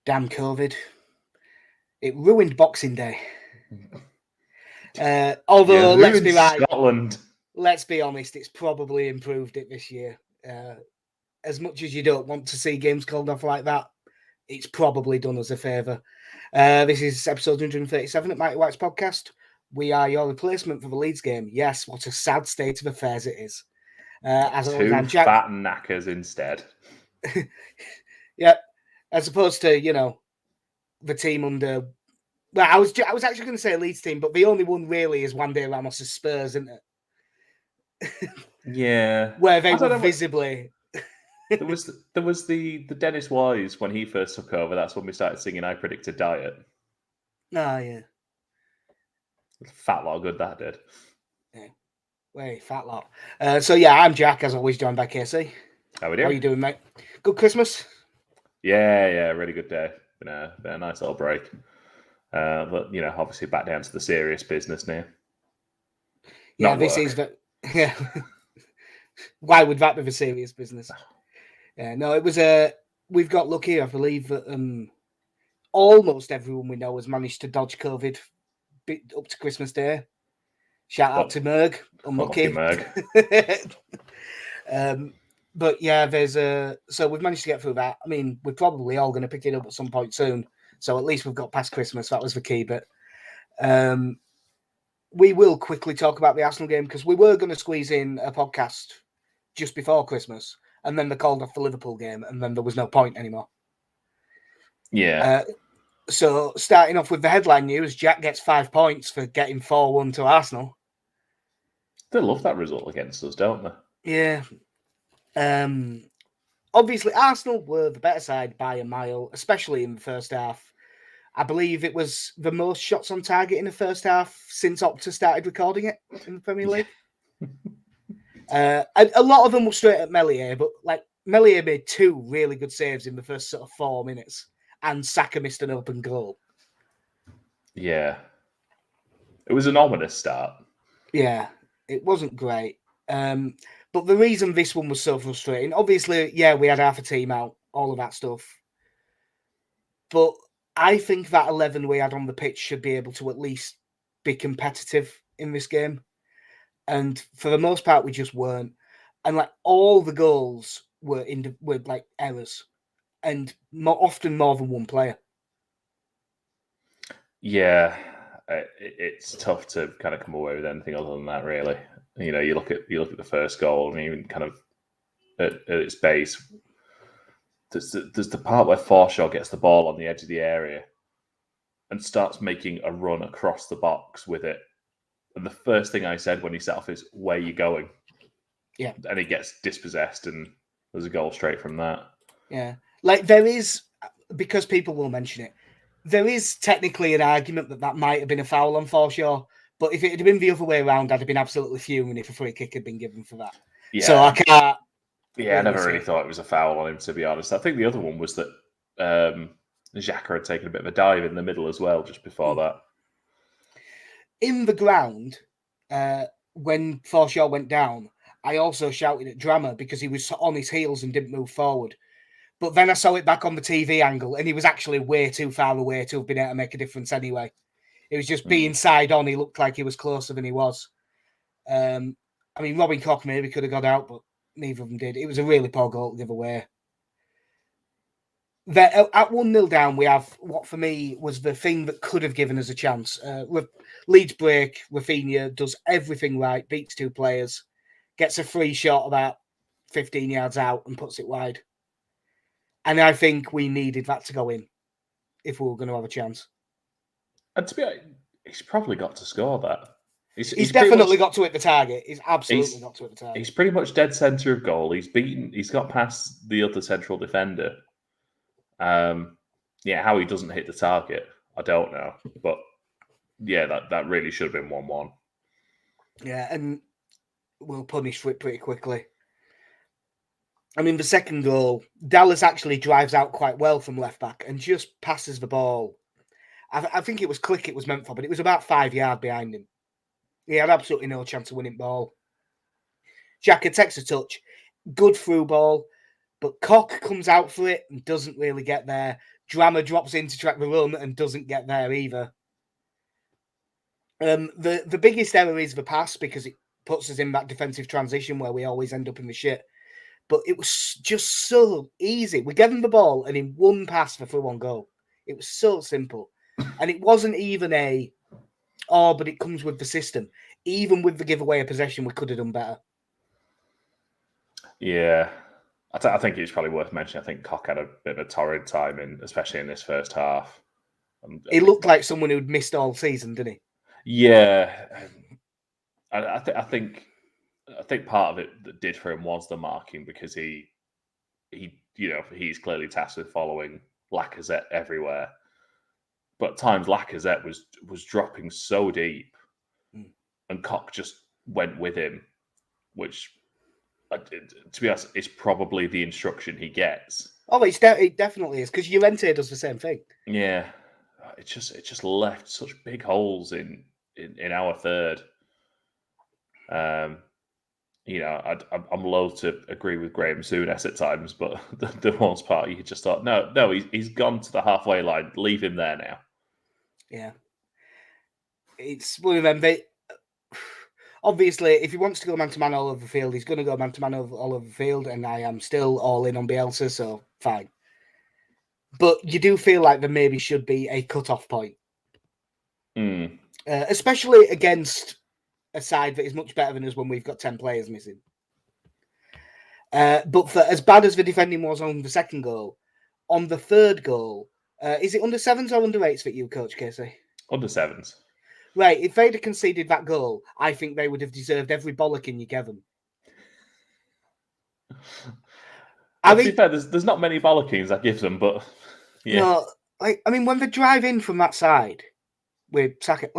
Damn COVID. It ruined Boxing Day. Although, let's be right. Scotland. Let's be honest, it's probably improved it this year. As much as you don't want to see games called off like that, it's probably done us a favour. This is episode 137 at Mighty White's podcast. We are your replacement for the Leeds game. Yes, what a sad state of affairs it is. As always, I'm Jack. Fat knackers instead. Yep. As opposed to, the team under... Well, I was actually going to say a Leeds team, but the only one really is Juan de Ramos' Spurs, isn't it? Yeah. Where they were visibly... There was the Dennis Wise when he first took over. That's when we started singing "I Predicted Diet." Oh yeah, fat lot good that did. Yeah, way fat lot. So yeah, I'm Jack, as always, joined by Casey. How are you doing, mate? Good Christmas. Yeah, really good day. Been a nice little break. But obviously back down to the serious business now. Yeah, this is yeah. Why would that be the serious business? Yeah, no, it was we've got lucky, I believe, that almost everyone we know has managed to dodge COVID up to Christmas Day. Shout out to Merg, unlucky. Merg. But yeah, so we've managed to get through that. I mean, we're probably all going to pick it up at some point soon. So at least we've got past Christmas. That was the key bit. We will quickly talk about the Arsenal game because we were going to squeeze in a podcast just before Christmas. And then they called off the Liverpool game, and then there was no point anymore. Yeah. So starting off with the headline news, Jack gets 5 points for getting 4-1 to Arsenal. They love that result against us, don't they? Yeah. Obviously, Arsenal were the better side by a mile, especially in the first half. I believe it was the most shots on target in the first half since Opta started recording it in the Premier League. A lot of them were straight at Meslier, but Meslier made 2 really good saves in the first sort of 4 minutes, and Saka missed an open goal. Yeah, it was an ominous start. Yeah, it wasn't great. But the reason this one was so frustrating, obviously, yeah, we had half a team out, all of that stuff. But I think that 11 we had on the pitch should be able to at least be competitive in this game. And for the most part, we just weren't. And all the goals were errors, and often more than one player. Yeah, it's tough to kind of come away with anything other than that, really. You look at the first goal, and even kind of at its base, there's the part where Forshaw gets the ball on the edge of the area and starts making a run across the box with it. And the first thing I said when he set off is, "Where are you going?" Yeah. And he gets dispossessed, and there's a goal straight from that. Yeah. There is, because people will mention it, there is technically an argument that might have been a foul on Forshaw, but if it had been the other way around, I'd have been absolutely fuming if a free kick had been given for that. Yeah. So I can't... Yeah, I never really thought it was a foul on him, to be honest. I think the other one was that Xhaka had taken a bit of a dive in the middle as well, just before that. In the ground, when Forshaw went down, I also shouted at Drama because he was on his heels and didn't move forward. But then I saw it back on the TV angle, and he was actually way too far away to have been able to make a difference anyway. It was just being side on. He looked like he was closer than he was. I mean, Robin Koch maybe could have got out, but neither of them did. It was a really poor goal to give away. At 1-0 down, we have what for me was the thing that could have given us a chance. Leeds break, Rafinha does everything right, beats 2 players, gets a free shot about 15 yards out and puts it wide. And I think we needed that to go in if we were going to have a chance. And to be honest, he's probably got to score that. He's definitely got to hit the target. He's absolutely got to hit the target. He's pretty much dead centre of goal. He's got past the other central defender. How he doesn't hit the target, I don't know. But yeah, that really should have been 1-1. Yeah, and we'll punish for it pretty quickly. I mean, the second goal, Dallas actually drives out quite well from left back and just passes the ball. I think it was Click it was meant for, but it was about 5 yards behind him. He had absolutely no chance of winning ball. Xhaka takes a touch, good through ball, But Koch comes out for it and doesn't really get there. Drama drops in to track the run and doesn't get there either. The biggest error is the pass because it puts us in that defensive transition where we always end up in the shit. But it was just so easy. We gave them the ball and in one pass for through on goal. It was so simple. And it wasn't even but it comes with the system. Even with the giveaway of possession, we could have done better. Yeah. I think it's probably worth mentioning. I think Koch had a bit of a torrid time, especially in this first half. He looked like someone who'd missed all season, didn't he? Yeah. I think part of it that did for him was the marking because he's clearly tasked with following Lacazette everywhere. But at times Lacazette was dropping so deep, and Koch just went with him, which, to be honest, is probably the instruction he gets. Oh, it definitely is because Llorente does the same thing. Yeah, it just left such big holes in our third. I'm loath to agree with Graham Souness at times, but the most part you just thought, no, he's gone to the halfway line. Leave him there now. Yeah, it's one of them. Obviously, if he wants to go man-to-man all over the field, he's going to go man-to-man all over the field, and I am still all in on Bielsa, so fine. But you do feel like there maybe should be a cut-off point. Especially against a side that is much better than us when we've got 10 players missing. But for as bad as the defending was on the second goal, on the third goal, is it under 7s or under 8s that you coach, Casey? Under 7s. Right, if they'd have conceded that goal, I think they would have deserved every bollocking you gave them. To be fair, there's not many bollockings I give them, but yeah. No, when they drive in from that side with Saka,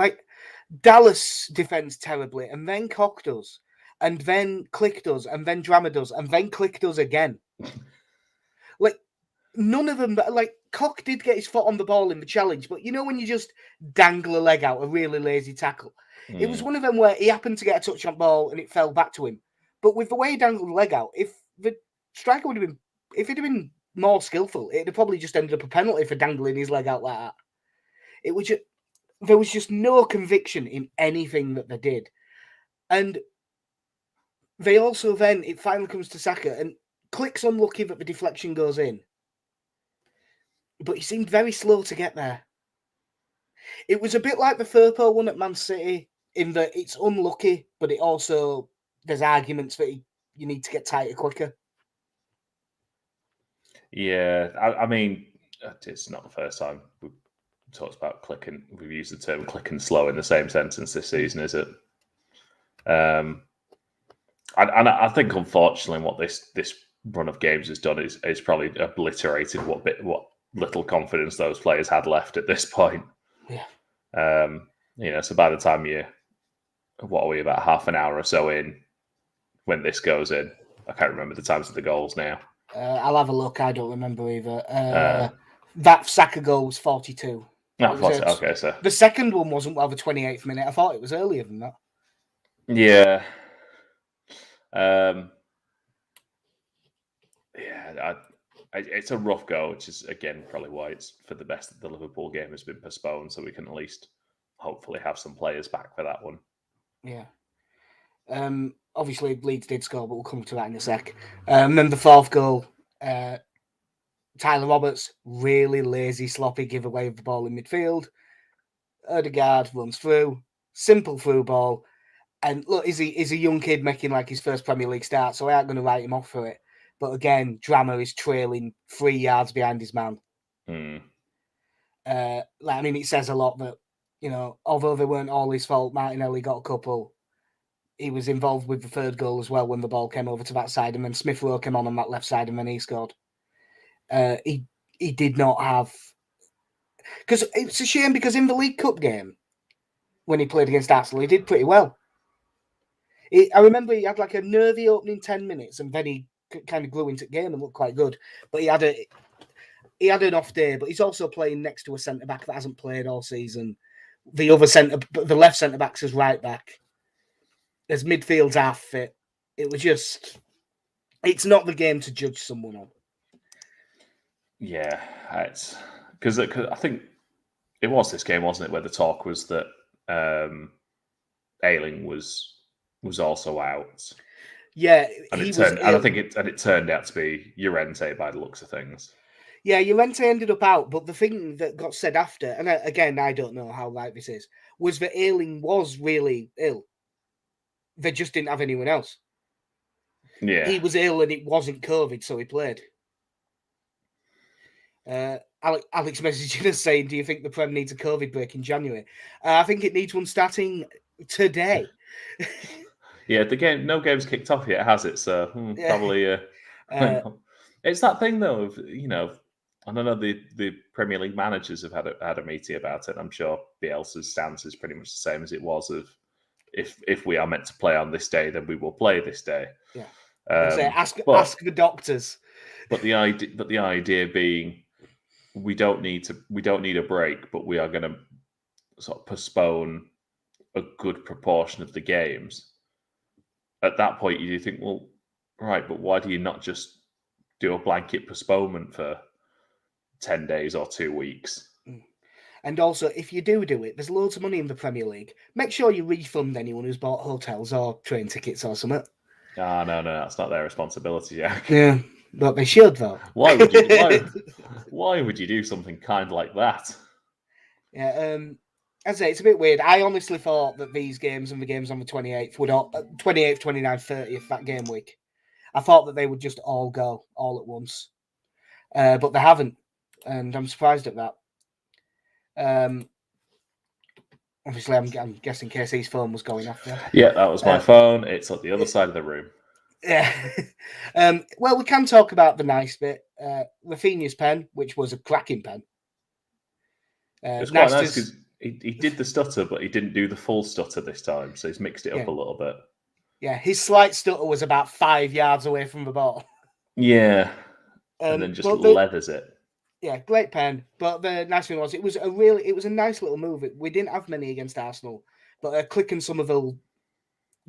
Dallas defends terribly, and then Koch does, and then Click does, and then Drama does, and then Click does again. None of them, Koch did get his foot on the ball in the challenge, but when you just dangle a leg out, a really lazy tackle. It was one of them where he happened to get a touch on ball and it fell back to him. But with the way he dangled the leg out, if the striker if he'd have been more skillful, it'd have probably just ended up a penalty for dangling his leg out like that. There was just no conviction in anything that they did. And they also then, it finally comes to Saka, and Click's unlucky that the deflection goes in. But he seemed very slow to get there. It was a bit like the Firpo one at Man City, in that it's unlucky, but it also, there's arguments that you need to get tighter quicker. Yeah, it's not the first time we've talked about clicking. We've used the term click and slow in the same sentence this season, is it? And I think, unfortunately, what this run of games has done is probably obliterated what little confidence those players had left at this point. Yeah. So by the time what are we, about half an hour or so in when this goes in? I can't remember the times of the goals now. I'll have a look. I don't remember either. That Saka goal was 42. Okay, so the second one wasn't the 28th minute. I thought it was earlier than that. Yeah. It's a rough go, which is, again, probably why it's for the best that the Liverpool game has been postponed, so we can at least hopefully have some players back for that one. Yeah. Obviously, Leeds did score, but we'll come to that in a sec. And then the fourth goal, Tyler Roberts, really lazy, sloppy giveaway of the ball in midfield. Odegaard runs through, simple through ball. And look, he's a young kid making his first Premier League start, so I ain't going to write him off for it. But again, Drama is trailing 3 yards behind his man. It says a lot that, although they weren't all his fault, Martinelli got a couple. He was involved with the third goal as well when the ball came over to that side, and then Smith Rowe came on that left side, and then he scored. He did not have... Because it's a shame, because in the League Cup game, when he played against Arsenal, he did pretty well. I remember he had a nervy opening 10 minutes, and then he kind of grew into the game and looked quite good. But he had an off day, but he's also playing next to a centre-back that hasn't played all season. The left centre-back's his right back. As midfield's half fit. It was just It's not the game to judge someone on. Yeah, it's because I think it was this game, wasn't it, where the talk was that Ayling was also out. Yeah, and he it was turned, ill. and I think it turned out to be Llorente by the looks of things. Yeah, Llorente ended up out, but the thing that got said after, and again, I don't know how right this is, was that Ayling was really ill. They just didn't have anyone else. Yeah, He was ill and it wasn't COVID, so he played. Alex messaging us saying, "Do you think the Prem needs a COVID break in January?" I think it needs one starting today. yeah. The game, no game's kicked off yet, has it? So Yeah. probably. It's that thing though of I don't know, the Premier League managers have had a meeting about it. I'm sure Bielsa's stance is pretty much the same as it was of if we are meant to play on this day, then we will play this day. Yeah. Ask the doctors. But the idea being, we don't need a break, but we are going to sort of postpone a good proportion of the games. At that point, you do think, well, right, but why do you not just do a blanket postponement for 10 days or 2 weeks? And also, if you do it, there's loads of money in the Premier League. Make sure you refund anyone who's bought hotels or train tickets or something. No, that's not their responsibility, Jack. Yeah, but they should, though. Why would you? Why would you do something kind like that? Yeah, as I say, it's a bit weird. I honestly thought that these games and the games on the 28th would 28th, 29th, 30th, that game week. I thought that they would just all go all at once. But they haven't. And I'm surprised at that. Obviously, I'm guessing KC's phone was going off there. Yeah, that was my phone. It's at the other side of the room. Yeah. Well, we can talk about the nice bit. Rafinha's pen, which was a cracking pen. It's quite nice because he did the stutter, but he didn't do the full stutter this time. So he's mixed it up a little bit. Yeah, his slight stutter was about 5 yards away from the ball. Yeah. And then just leathers it. Yeah, great pen. But the nice thing was, it was a nice little move. We didn't have many against Arsenal, but Click and Somerville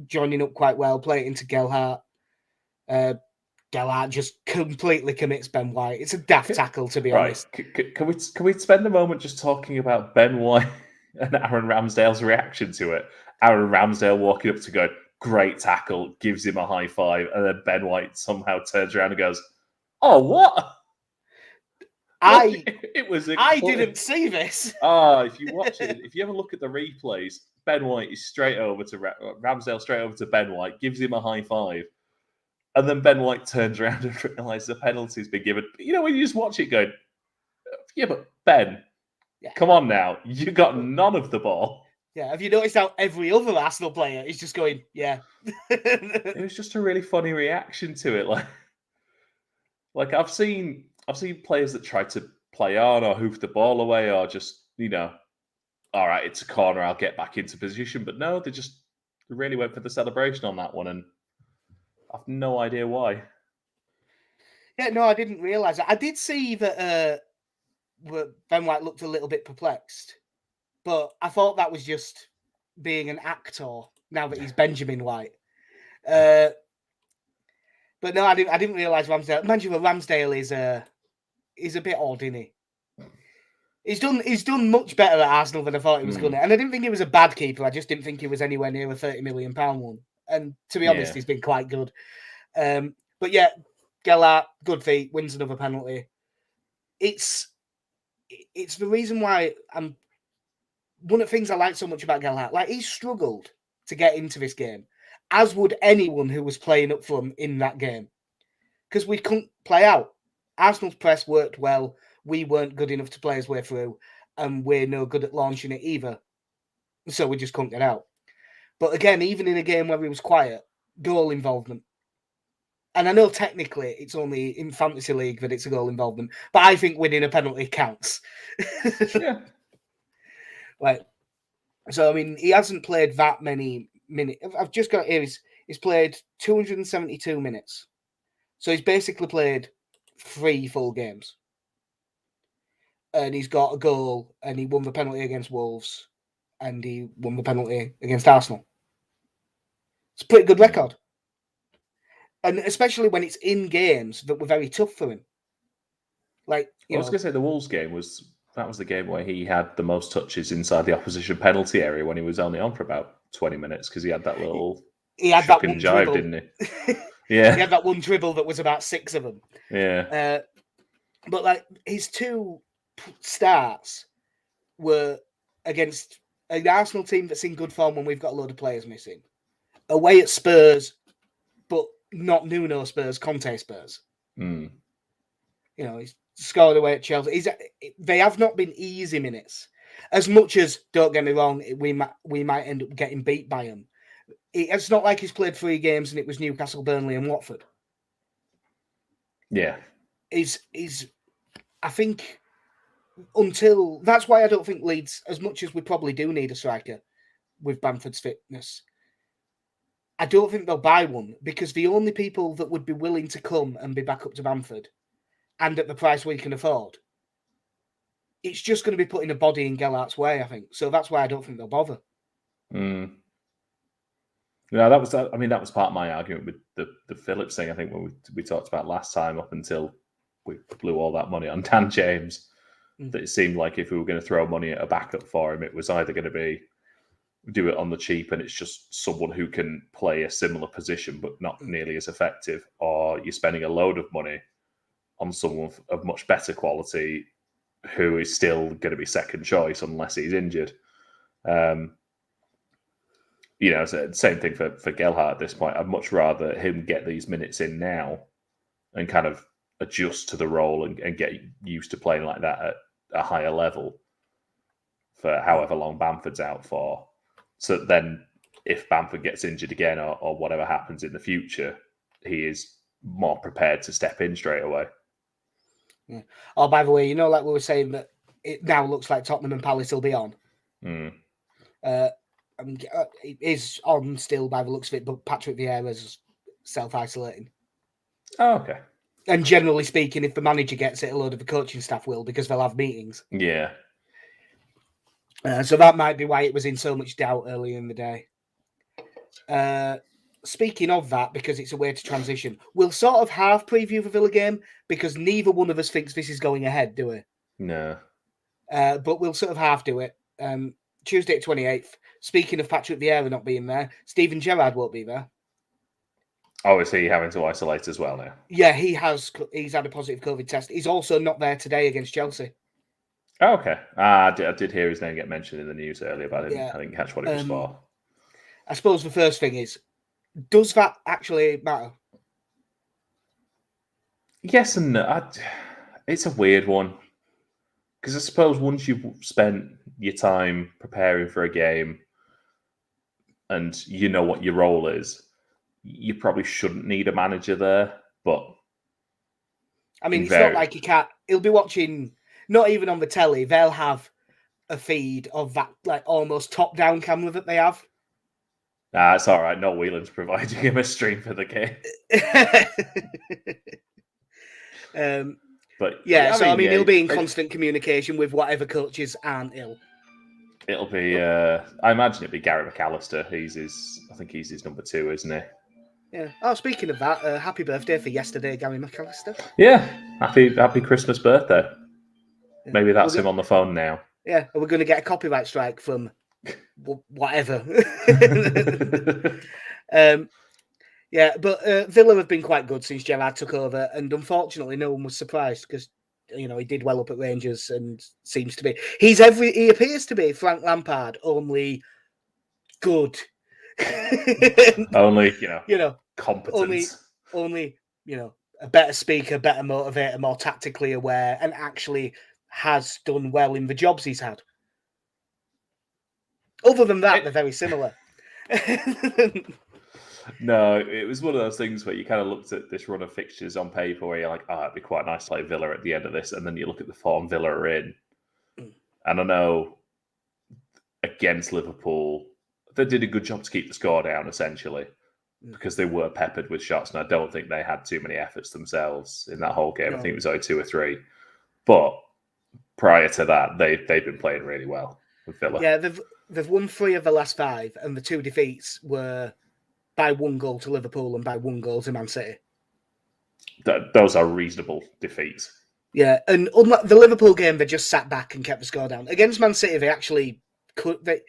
joining up quite well, play it into Gelhardt. Gelhardt just completely commits Ben White. It's a daft tackle, to be honest. Can we spend a moment just talking about Ben White and Aaron Ramsdale's reaction to it? Aaron Ramsdale walking up to go, great tackle, gives him a high five, and then Ben White somehow turns around and goes, "Oh, what?" I didn't see this. If you watch it, if you ever look at the replays, Ben White is straight over to Ramsdale, straight over to Ben White, gives him a high five, and then Ben White turns around and realizes the penalty's been given. But when you just watch it going, yeah, but Ben, come on now, you got none of the ball. Yeah, have you noticed how every other Arsenal player is just going, yeah? It was just a really funny reaction to it, like I've seen players that try to play on or hoof the ball away or just, all right, it's a corner, I'll get back into position. But no, they just really went for the celebration on that one, and I've no idea why. Yeah, no, I didn't realise that. I did see that Ben White looked a little bit perplexed, but I thought that was just being an actor now that he's Benjamin White. But no, I didn't realise Ramsdale. Mind you, Ramsdale is a bit odd, isn't he? He's done much better at Arsenal than I thought he was going to. And I didn't think he was a bad keeper. I just didn't think he was anywhere near a £30 million one. And to be honest, he's been quite good. But yeah, Gelhardt, good feet, wins another penalty. It's the reason why one of the things I like so much about Gelhardt, like he struggled to get into this game, as would anyone who was playing up front in that game, because we couldn't play out. Arsenal's press worked well. We weren't good enough to play his way through, and we're no good at launching it either. So we just couldn't get out. But again, even in a game where he was quiet, goal involvement. And I know technically it's only in Fantasy League that it's a goal involvement, but I think winning a penalty counts. Yeah. So, I mean, he hasn't played that many minutes. I've just got here, he's played 272 minutes. So he's basically played 3 full games. And he's got a goal, and he won the penalty against Wolves, and he won the penalty against Arsenal. It's a pretty good record. And especially when it's in games that were very tough for him. Like, I was going to say the Wolves game was the game where he had the most touches inside the opposition penalty area when he was only on for about 20 minutes because he had that little he had shuck that and one jive, dribble. didn't he? Yeah. He had that one dribble that was about 6 of them. Yeah. But like his 2 starts were against an Arsenal team that's in good form when we've got a load of players missing. Away at Spurs, but not Nuno Spurs, Conte Spurs. Mm. You know, he's scored away at Chelsea. They have not been easy minutes. As much as, don't get me wrong, we might end up getting beat by them. It's not like he's played 3 games and it was Newcastle, Burnley and Watford. Yeah. I think until... That's why I don't think Leeds, as much as we probably do need a striker with Bamford's fitness, I don't think they'll buy one, because the only people that would be willing to come and be back up to Bamford, and at the price we can afford, it's just going to be putting a body in Gelhart's way, I think. So that's why I don't think they'll bother. Mm. Yeah, that was part of my argument with the Phillips thing. I think when we talked about last time, up until we blew all that money on Dan James, that it seemed like if we were going to throw money at a backup for him, it was either going to be do it on the cheap and it's just someone who can play a similar position but not nearly as effective, or you're spending a load of money on someone of much better quality who is still going to be second choice unless he's injured. You know, so same thing for Gelhardt at this point. I'd much rather him get these minutes in now and kind of adjust to the role and get used to playing like that at a higher level for however long Bamford's out for. So then if Bamford gets injured again or whatever happens in the future, he is more prepared to step in straight away. Yeah. Oh, by the way, you know, like we were saying, that it now looks like Tottenham and Palace will be on. It is on still by the looks of it, but Patrick Vieira's self-isolating. Oh, okay. And generally speaking, if the manager gets it, a load of the coaching staff will, because they'll have meetings. Yeah. So that might be why it was in so much doubt earlier in the day. Speaking of that, because it's a way to transition, we'll sort of half preview the Villa game, because neither one of us thinks this is going ahead, do we? No. But we'll sort of half do it. Tuesday 28th. Speaking of Patrick Vieira not being there, Steven Gerrard won't be there. Oh, is he having to isolate as well now? Yeah, he's had a positive COVID test. He's also not there today against Chelsea. Oh, okay. I did hear his name get mentioned in the news earlier, but I didn't catch what it was for. I suppose the first thing is, does that actually matter? Yes and no. It's a weird one. Because I suppose once you've spent your time preparing for a game and you know what your role is, you probably shouldn't need a manager there. But I mean, it's not like he can't. He'll be watching, not even on the telly. They'll have a feed of that, like, almost top-down camera that they have. Nah, it's all right. No, Whelan's providing him a stream for the game. But yeah, I mean, he'll be in constant communication with whatever coaches aren't ill. It'll be, I imagine it'll be Gary McAllister. I think he's his number 2, isn't he? Yeah. Oh, speaking of that, happy birthday for yesterday, Gary McAllister. Yeah, happy Christmas birthday. Yeah. Maybe that's him on the phone now. Yeah, we're going to get a copyright strike from whatever. Yeah, but Villa have been quite good since Gerrard took over, and unfortunately, no one was surprised because, you know, he did well up at Rangers and seems to be. He appears to be Frank Lampard, only good. Only, competence. Only, a better speaker, better motivator, more tactically aware, and actually has done well in the jobs he's had. Other than that, they're very similar. No, it was one of those things where you kind of looked at this run of fixtures on paper where you're like, it'd be quite nice to play Villa at the end of this. And then you look at the form Villa are in. And I know against Liverpool, they did a good job to keep the score down, essentially, because they were peppered with shots. And I don't think they had too many efforts themselves in that whole game. No. I think it was only 2 or 3. But prior to that, they've been playing really well with Villa. Yeah, they've won 3 of the last 5, and the 2 defeats were by 1 goal to Liverpool and by 1 goal to Man City. Those are reasonable defeats. Yeah, and unlike the Liverpool game, they just sat back and kept the score down. Against Man City, they actually could. They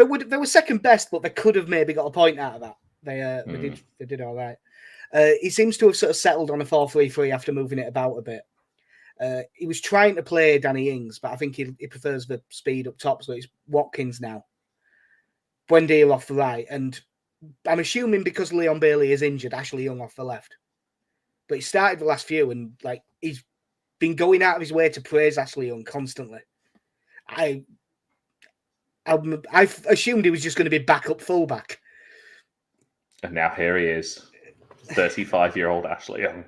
were second best, but they could have maybe got a point out of that. They did all right. He seems to have sort of settled on a 4-3-3 after moving it about a bit. He was trying to play Danny Ings, but I think he prefers the speed up top, so it's Watkins now. Buendia off the right, and I'm assuming because Leon Bailey is injured, Ashley Young off the left. But he started the last few, and like he's been going out of his way to praise Ashley Young constantly. I assumed he was just going to be backup fullback. And now here he is, 35-year-old Ashley Young.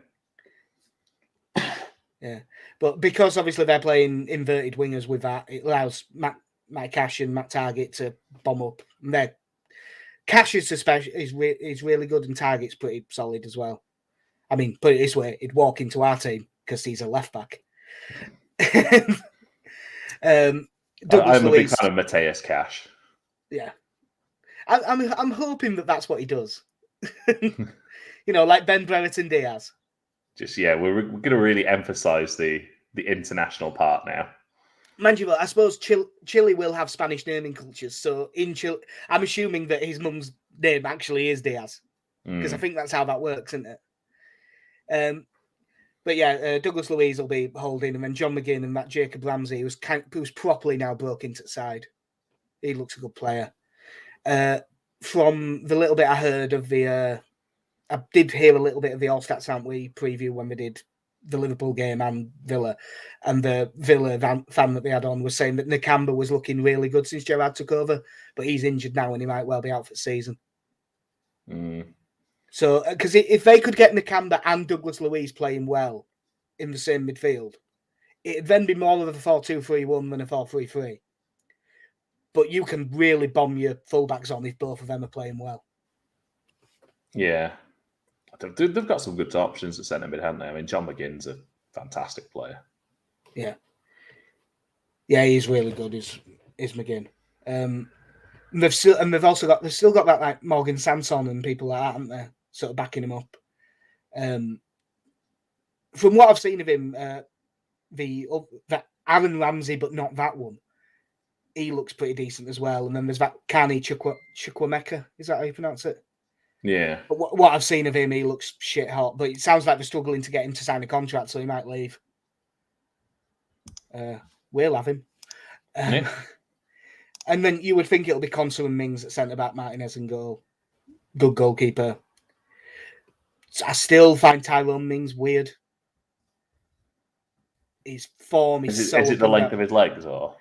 Yeah, but because obviously they're playing inverted wingers with that, it allows Matt Cash and Matt Target to bomb up. And Cash is really good, and Target's pretty solid as well. I mean, put it this way, he'd walk into our team because he's a left back. I'm a big fan of Mateus Cash. Yeah, I'm hoping that's what he does. Like Ben Brereton Diaz. We're going to really emphasise the international part now. Mind you, I suppose Chile will have Spanish naming cultures. So in Chile, I'm assuming that his mum's name actually is Diaz because I think that's how that works, isn't it? But yeah, Douglas Luiz will be holding, and then John McGinn and that Jacob Ramsey, who's properly now broke into the side. He looks a good player. From the little bit I heard of I did hear a little bit of the All Stats Aren't We preview when we did the Liverpool game and Villa, and the Villa fan that they had on was saying that Nakamba was looking really good since Gerrard took over, but he's injured now and he might well be out for the season. So, because if they could get Nakamba and Douglas Luiz playing well in the same midfield, it'd then be more of a 4-2-3-1 than a 4-3-3. But you can really bomb your fullbacks on if both of them are playing well. Yeah. They've got some good options at centre mid, haven't they? I mean, John McGinn's a fantastic player. Yeah. Yeah, he's really good, is McGinn. They've still got that like Morgan Sanson and people like that, haven't they? Sort of backing him up. From what I've seen of him, that Aaron Ramsey, but not that one. He looks pretty decent as well. And then there's that Kani Chukwuemeka. Is that how you pronounce it? Yeah. But what I've seen of him, he looks shit hot. But it sounds like they're struggling to get him to sign a contract, so he might leave. We'll have him. Yeah. And then you would think it'll be Konsa and Mings at centre-back, Martinez and goal. Good goalkeeper. I still find Tyrone Mings weird. His form is so... Is it the length of his legs, or...?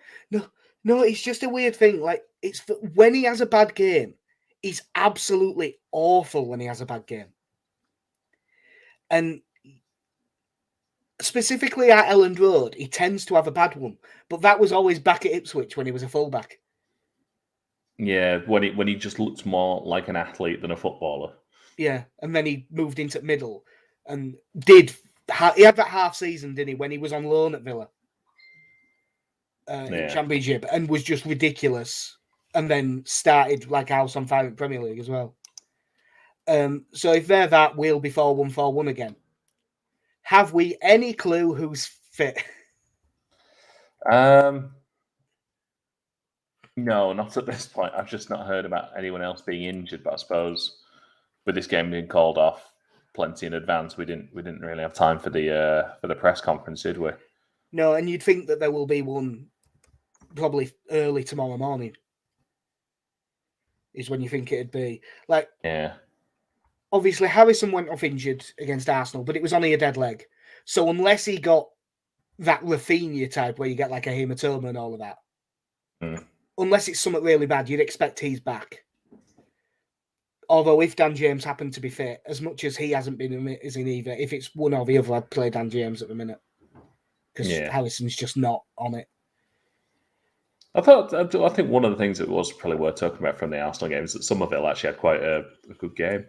No, it's just a weird thing. Like, it's when he has a bad game, he's absolutely awful when he has a bad game. And specifically at Elland Road, he tends to have a bad one. But that was always back at Ipswich when he was a fullback. Yeah, when he just looked more like an athlete than a footballer. Yeah, and then he moved into middle and he had that half season, didn't he, when he was on loan at Villa in Championship and was just ridiculous, and then started like a house on fire in Premier League as well. So if they're that, we'll be 4-1-4-1 again. Have we any clue who's fit? No, not at this point. I've just not heard about anyone else being injured, but I suppose with this game being called off plenty in advance, we didn't really have time for the press conference, did we? No, and you'd think that there will be one probably early tomorrow morning. Is when you think it'd be. Like, yeah. Obviously, Harrison went off injured against Arsenal, but it was only a dead leg. So unless he got that Rafinha type where you get like a hematoma and all of that, unless it's something really bad, you'd expect he's back. Although if Dan James happened to be fit, as much as he hasn't been, isn't either. If it's one or the other, I'd play Dan James at the minute because Harrison's just not on it. I think one of the things that was probably worth talking about from the Arsenal game is that Somerville actually had quite a good game.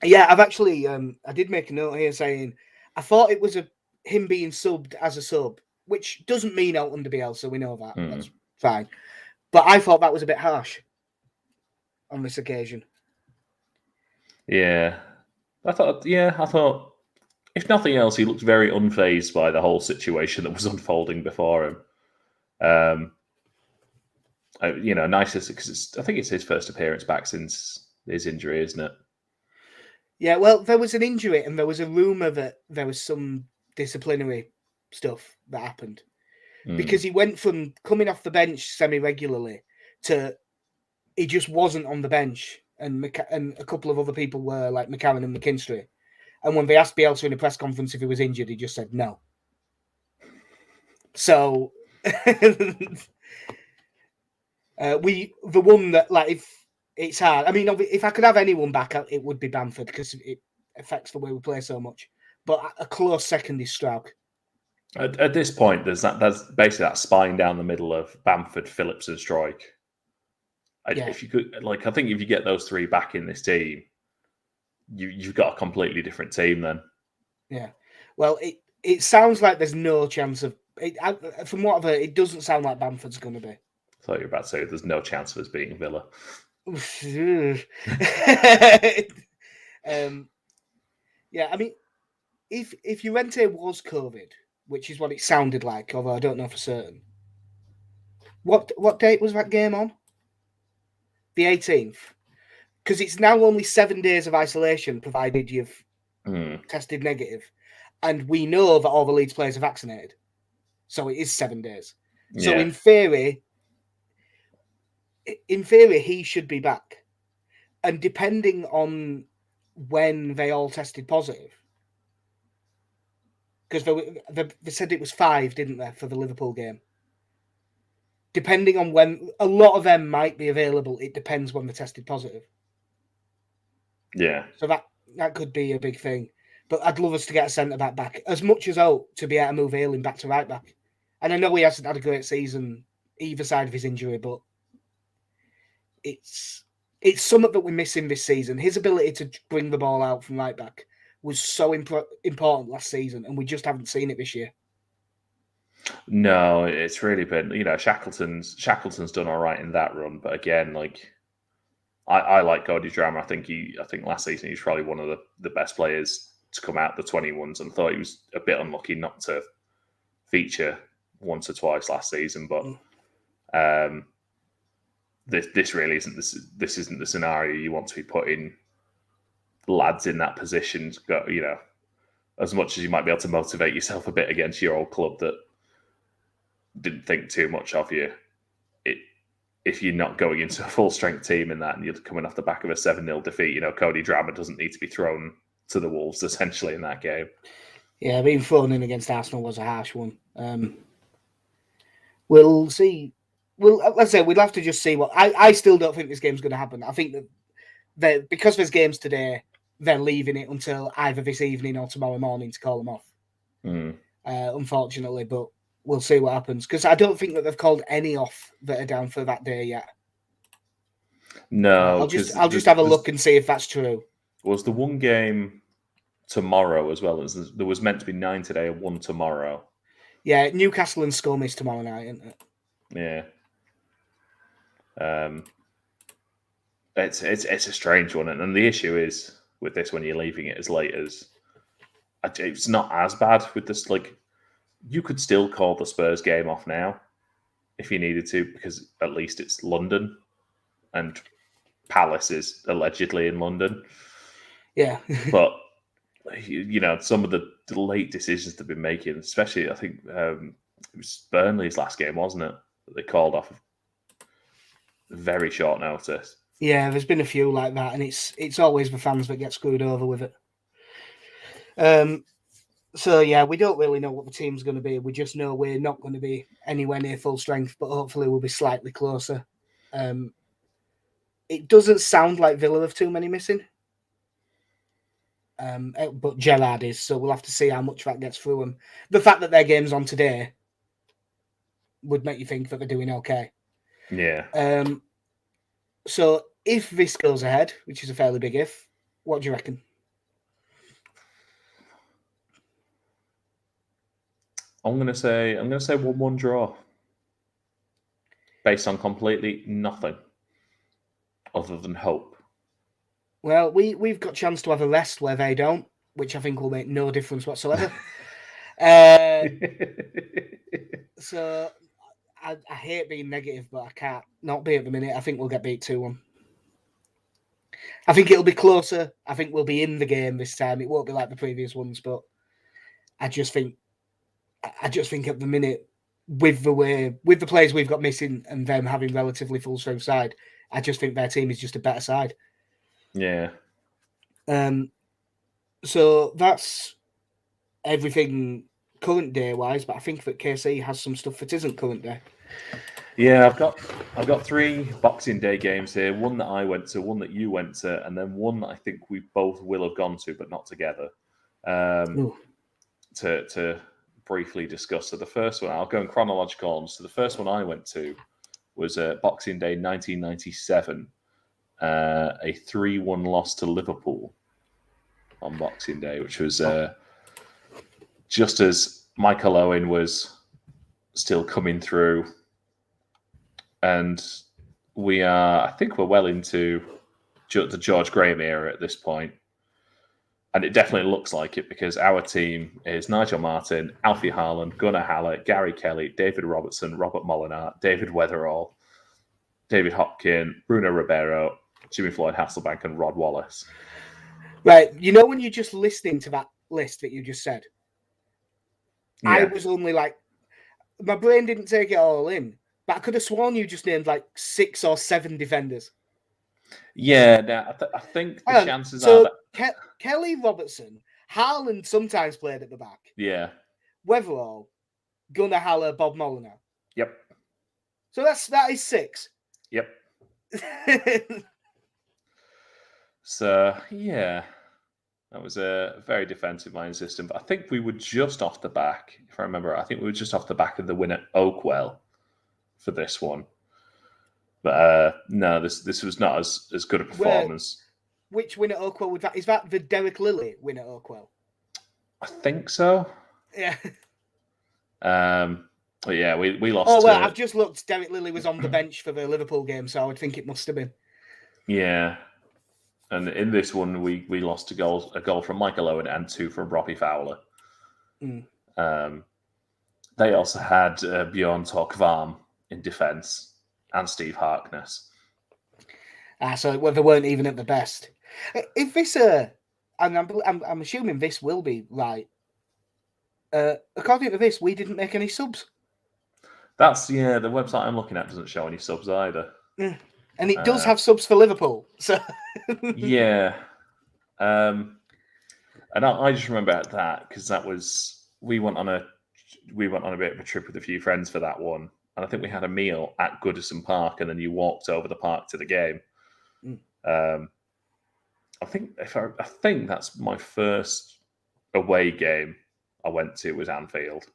Yeah, I've actually I did make a note here saying I thought it was him being subbed as a sub, which doesn't mean out under Bielsa, we know that. That's fine. But I thought that was a bit harsh on this occasion. Yeah. I thought, if nothing else, he looked very unfazed by the whole situation that was unfolding before him. Nice because I think it's his first appearance back since his injury, isn't it? Yeah, well, there was an injury and there was a rumour that there was some disciplinary stuff that happened. Because he went from coming off the bench semi-regularly to he just wasn't on the bench, and a couple of other people were, like McCarran and McKinstry. And when they asked Bielsa in a press conference if he was injured, he just said no. So the one that, like, if it's hard. I mean, if I could have anyone back, it would be Bamford because it affects the way we play so much. But a close second is Strauch. At this point, there's basically that spine down the middle of Bamford, Phillips, and Struijk. If you could, I think if you get those three back in this team, you've got a completely different team then. Yeah. Well, it sounds like there's no chance of it. From what I've heard, it doesn't sound like Bamford's going to be. I thought you were about to say there's no chance of us beating Villa. Yeah, I mean, if Llorente was COVID, which is what it sounded like, although I don't know for certain. What date was that game on? The 18th. Because it's now only 7 days of isolation, provided you've tested negative. And we know that all the Leeds players are vaccinated. So it is 7 days. Yeah. So in theory, he should be back. And depending on when they all tested positive, because they said it was 5, didn't they, for the Liverpool game? Depending on when, a lot of them might be available. It depends when they tested positive. Yeah. So that could be a big thing. But I'd love us to get a centre-back back. As much as to be able to move Ayling back to right-back. And I know he hasn't had a great season either side of his injury, but it's something that we're missing this season. His ability to bring the ball out from right-back was so important last season, and we just haven't seen it this year. No, it's really been, Shackleton's done all right in that run, but again, I like Cody Drama. I think last season he was probably one of the best players to come out the 21s, and thought he was a bit unlucky not to feature once or twice last season. But this really isn't this isn't the scenario you want to be putting lads in that position. As much as you might be able to motivate yourself a bit against your old club that didn't think too much of you, if you're not going into a full strength team in that and you're coming off the back of a 7-0 defeat, Cody Drama doesn't need to be thrown to the wolves essentially in that game. Yeah, being thrown in against Arsenal was a harsh one. We'll see. Let's say we'll have to just see what. I still don't think this game's going to happen. I think that because there's games today, they're leaving it until either this evening or tomorrow morning to call them off. Unfortunately, but we'll see what happens, because I don't think that they've called any off that are down for that day yet. No, I'll just have a look and see if that's true. Was the one game tomorrow as well? There was meant to be 9 today and 1 tomorrow. Yeah, Newcastle and Scum is tomorrow night, isn't it? Yeah. It's a strange one, and the issue is with this, when you're leaving it as late as, it's not as bad with this. You could still call the Spurs game off now if you needed to, because at least it's London and Palace is allegedly in London. Yeah. But, some of the late decisions they've been making, especially, I think it was Burnley's last game, wasn't it? That they called off very short notice. Yeah, there's been a few like that, and it's always the fans that get screwed over with it. So yeah, we don't really know what the team's going to be. We just know we're not going to be anywhere near full strength, but hopefully we'll be slightly closer. It doesn't sound like Villa have too many missing, but Gerrard is, so we'll have to see how much that gets through them. The fact that their game's on today would make you think that they're doing okay. Yeah. So if this goes ahead, which is a fairly big if, what do you reckon? I'm gonna say 1-1 draw, based on completely nothing other than hope. Well, we've got a chance to have a rest where they don't, which I think will make no difference whatsoever. So I hate being negative, but I can't not be at the minute. I think we'll get beat 2-1. I think it'll be closer. I think we'll be in the game this time. It won't be like the previous ones, but I just think at the minute, with the players we've got missing and them having relatively full strength side, I just think their team is just a better side. Yeah. So that's everything current day wise, but I think that KC has some stuff that isn't current day. Yeah, I've got 3 Boxing Day games here. One that I went to, one that you went to, and then one that I think we both will have gone to, but not together. To briefly discuss. So the first one, I'll go in chronological order. So the first one I went to was Boxing Day 1997, a 3-1 loss to Liverpool on Boxing Day, which was just as Michael Owen was still coming through. And I think we're well into the George Graham era at this point. And it definitely looks like it because our team is Nigel Martin, Alfie Haaland, Gunnar Haller, Gary Kelly, David Robertson, Robert Molinart, David Weatherall, David Hopkin, Bruno Ribeiro, Jimmy Floyd Hasselbank, and Rod Wallace. Right. You know when you're just listening to that list that you just said? Yeah. I was only like, my brain didn't take it all in, but I could have sworn you just named like 6 or 7 defenders. Yeah, I think the chances are that... Kelly, Robertson, Haaland sometimes played at the back. Yeah. Weatherall, Gunnar Haller, Bob Molyneux. Yep. So that is 6. Yep. So, yeah, that was a very defensive-minded system. But I think we were just off the back, if I remember, I think we were just off the back of the win at Oakwell for this one. But no, this was not as good a performance. Which win at Oakwell was that? Is that the Derek Lilly win at Oakwell? I think so. Yeah. But yeah, we lost. Oh well, I've just looked. Derek Lilly was on the bench for the Liverpool game, so I would think it must have been. Yeah, and in this one, we lost a goal from Michael Owen and 2 from Robbie Fowler. They also had Bjorn Torkvarm in defence and Steve Harkness. So they weren't even at the best. If this, and I'm assuming this will be right. According to this, we didn't make any subs. That's the website I'm looking at doesn't show any subs either. And it does have subs for Liverpool. So yeah, and I just remember that because that was we went on a bit of a trip with a few friends for that one, and I think we had a meal at Goodison Park, and then you walked over the park to the game. I think that's my first away game I went to was Anfield,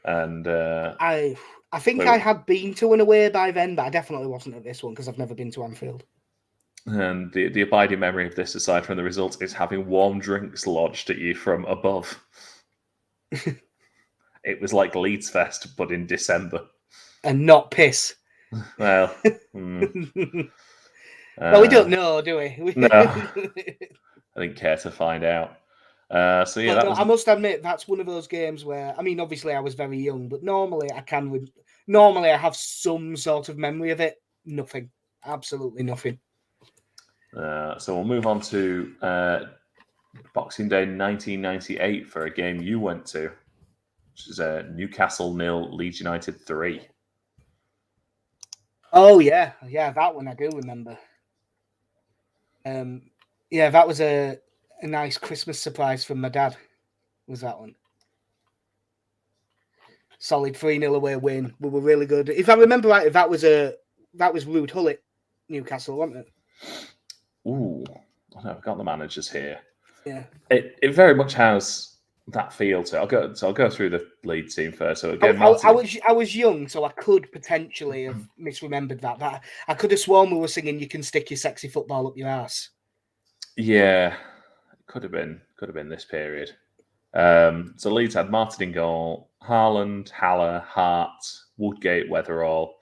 and I think I had been to an away by then, but I definitely wasn't at this one because I've never been to Anfield. And the abiding memory of this, aside from the results, is having warm drinks lodged at you from above. It was like Leeds Fest, but in December. And not piss. Well, well, we don't know, do we? No, I didn't care to find out. So yeah, I must admit that's one of those games where, I mean, obviously I was very young, but normally I have some sort of memory of it. Nothing, absolutely nothing. So we'll move on to Boxing Day 1998 for a game you went to, which is Newcastle 0, Leeds United 3. Oh yeah, that one I do remember. Yeah, that was a nice Christmas surprise from my dad. Was that one? Solid 3-0 away win. We were really good. If I remember right, that was Ruud Hullet, Newcastle, wasn't it? Ooh, I've got the managers here. Yeah, it very much has that feel to it. I'll go through the lead team first. So again, I was young, so I could potentially have misremembered that. But I could have sworn we were singing "You Can Stick Your Sexy Football Up Your Ass." Yeah, it could have been this period. So Leeds had Martin in goal, Haaland, Haller, Hart, Woodgate, Weatherall,